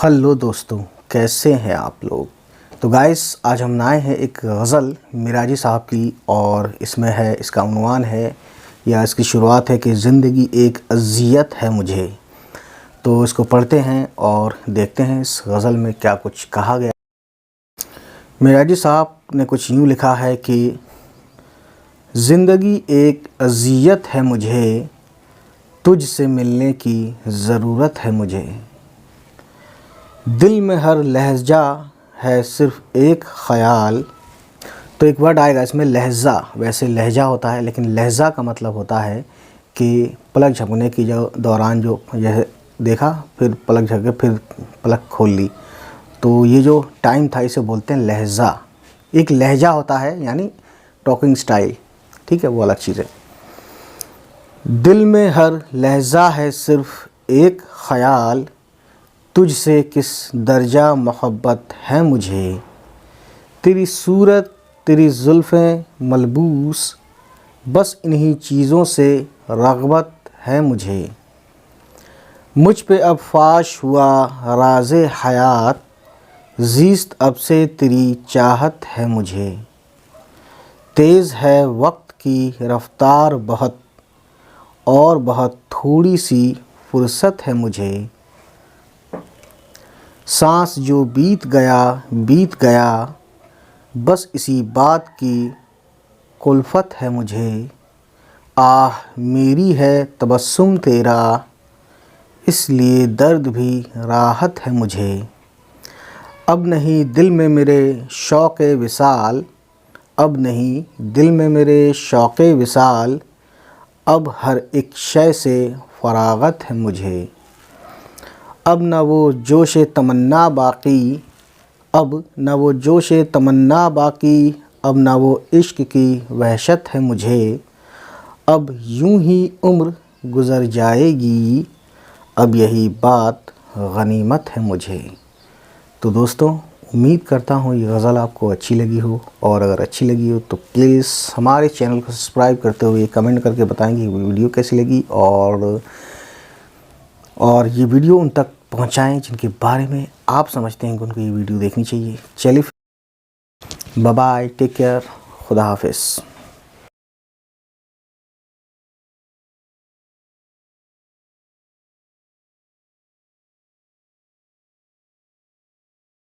Hello دوستوں، کیسے ہیں آپ لوگ؟ تو گائس، آج ہم آئے ہیں ایک غزل میراجی صاحب کی، اور اس میں ہے، اس کا عنوان ہے یا اس کی شروعات ہے کہ زندگی ایک اذیت ہے مجھے۔ تو اس کو پڑھتے ہیں اور دیکھتے ہیں اس غزل میں کیا کچھ کہا گیا۔ میراجی صاحب نے کچھ یوں لکھا ہے کہ زندگی ایک اذیت ہے مجھے، تجھ سے ملنے کی ضرورت ہے مجھے۔ دل میں ہر لہجہ ہے صرف ایک خیال۔ تو ایک ورڈ آئے گا اس میں، لہجہ۔ ویسے لہجہ ہوتا ہے، لیکن لہجہ کا مطلب ہوتا ہے کہ پلک جھپکنے کی دوران جو یہ دیکھا، پھر پلک جھپکے، پھر پلک کھول لی، تو یہ جو ٹائم تھا اسے بولتے ہیں لہجہ۔ ایک لہجہ ہوتا ہے یعنی ٹاکنگ سٹائل، ٹھیک ہے، وہ الگ چیز ہے۔ دل میں ہر لہجہ ہے صرف ایک خیال، تجھ سے کس درجہ محبت ہے مجھے۔ تیری صورت، تیری زلفیں ملبوس، بس انہی چیزوں سے رغبت ہے مجھے۔ مجھ پہ اب فاش ہوا راز حیات، زیست اب سے تیری چاہت ہے مجھے۔ تیز ہے وقت کی رفتار بہت، اور بہت تھوڑی سی فرصت ہے مجھے۔ سانس جو بیت گیا، بس اسی بات کی کلفت ہے مجھے۔ آہ میری ہے تبسم تیرا، اس لیے درد بھی راحت ہے مجھے۔ اب نہیں دل میں میرے شوق وصال، اب نہیں دل میں میرے شوق وصال، اب ہر ایک شے سے فراغت ہے مجھے۔ اب نہ وہ جوش تمنا باقی، اب نہ وہ جوش تمنا باقی، اب نہ وہ عشق کی وحشت ہے مجھے۔ اب یوں ہی عمر گزر جائے گی، اب یہی بات غنیمت ہے مجھے۔ تو دوستوں، امید کرتا ہوں یہ غزل آپ کو اچھی لگی ہو، اور اگر اچھی لگی ہو تو پلیز ہمارے چینل کو سبسکرائب کرتے ہوئے کمنٹ کر کے بتائیں گے ویڈیو کیسی لگی، اور یہ ویڈیو ان تک پہنچائیں جن کے بارے میں آپ سمجھتے ہیں کہ ان کو یہ ویڈیو دیکھنی چاہیے۔ چلیے، بائے بائے، ٹیک کیئر، خدا حافظ۔